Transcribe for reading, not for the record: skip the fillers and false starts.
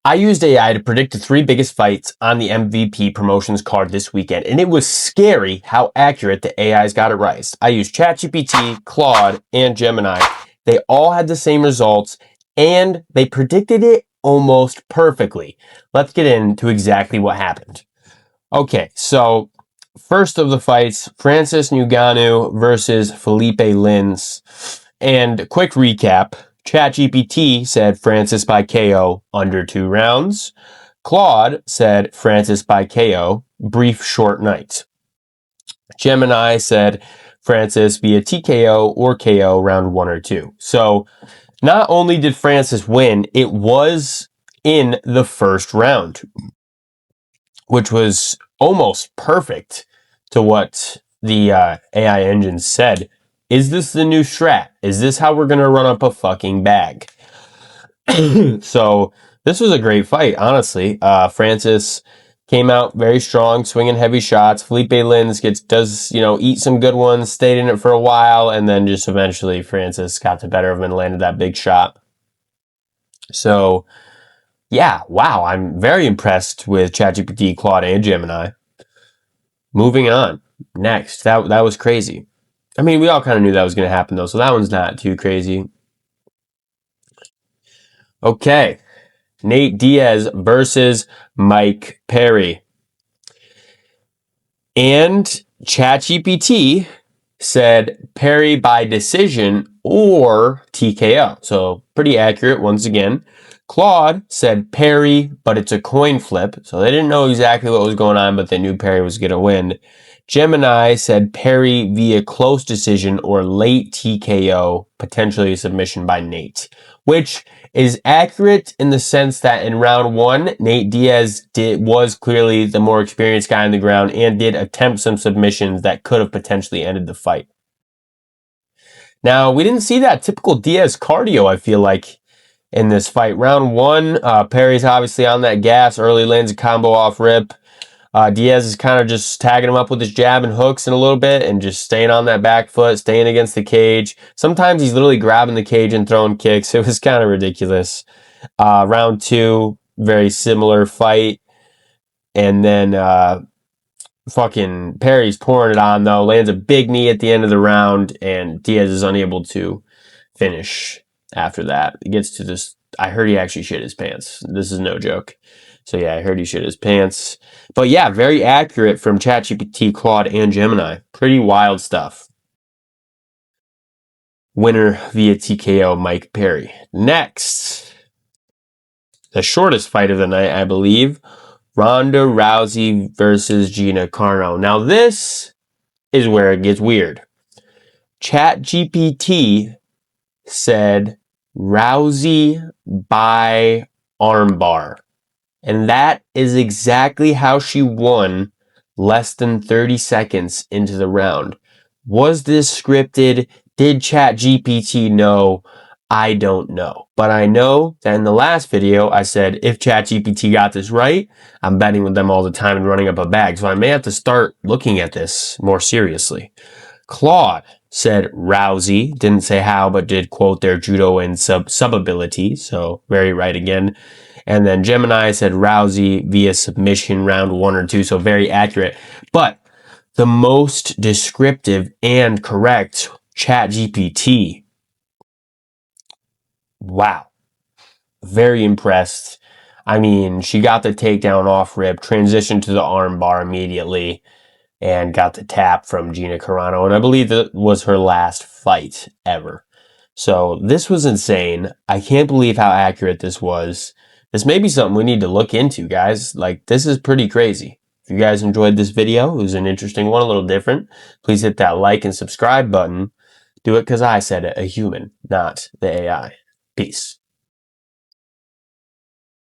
I used AI to predict the 3 biggest fights on the MVP promotions card this weekend, and it was scary how accurate the AI's got it right. I used ChatGPT, Claude, and Gemini. They all had the same results, and they predicted it almost perfectly. Let's get into exactly what happened. Okay, so first of the fights, Francis Ngannou versus Felipe Lins. And quick recap, ChatGPT said Francis by KO under 2 rounds. Claude said Francis by KO, brief short night. Gemini said Francis via TKO or KO round 1 or 2. So not only did Francis win, it was in the first round, which was almost perfect to what the AI engine said. Is this the new strat? Is this how we're going to run up a fucking bag? So this was a great fight, honestly. Francis came out very strong, swinging heavy shots. Felipe Lins does eat some good ones, stayed in it for a while, and then just eventually Francis got the better of him and landed that big shot. So yeah, wow, I'm very impressed with ChatGPT, Claude, and Gemini. Moving on. Next, that was crazy. I mean, we all kind of knew that was going to happen, though, so that one's not too crazy. Okay, Nate Diaz versus Mike Perry. And ChatGPT said Perry by decision or TKO. So pretty accurate once again. Claude said Perry, but it's a coin flip. So they didn't know exactly what was going on, but they knew Perry was going to win. Gemini said Perry via close decision or late TKO, potentially a submission by Nate, which is accurate in the sense that in round 1, Nate Diaz was clearly the more experienced guy on the ground and did attempt some submissions that could have potentially ended the fight. Now, we didn't see that typical Diaz cardio, I feel like, in this fight. Round 1, Perry's obviously on that gas, early lands a combo off rip. Diaz is kind of just tagging him up with his jab and hooks in a little bit and just staying on that back foot, staying against the cage. Sometimes he's literally grabbing the cage and throwing kicks. It was kind of ridiculous. Round 2, very similar fight. And then fucking Perry's pouring it on, though. Lands a big knee at the end of the round, and Diaz is unable to finish after that. It gets to this. I heard he actually shit his pants. This is no joke. So yeah, I heard he shit his pants. But yeah, very accurate from ChatGPT, Claude, and Gemini. Pretty wild stuff. Winner via TKO, Mike Perry. Next, the shortest fight of the night, I believe. Ronda Rousey versus Gina Carano. Now this is where it gets weird. ChatGPT said Rousey by armbar. And that is exactly how she won less than 30 seconds into the round. Was this scripted? Did ChatGPT know? I don't know. But I know that in the last video, I said if ChatGPT got this right, I'm betting with them all the time and running up a bag. So I may have to start looking at this more seriously. Claude said Rousey, didn't say how, but did quote their judo and sub ability. So very right again. And then Gemini said Rousey via submission round 1 or 2. So very accurate. But the most descriptive and correct, ChatGPT. Wow. Very impressed. I mean, she got the takedown off rip, transitioned to the arm bar immediately, and got the tap from Gina Carano. And I believe that was her last fight ever. So this was insane. I can't believe how accurate this was. This may be something we need to look into, guys. Like, this is pretty crazy. If you guys enjoyed this video, it was an interesting one, a little different. Please hit that like and subscribe button. Do it because I said it, a human, not the AI. Peace.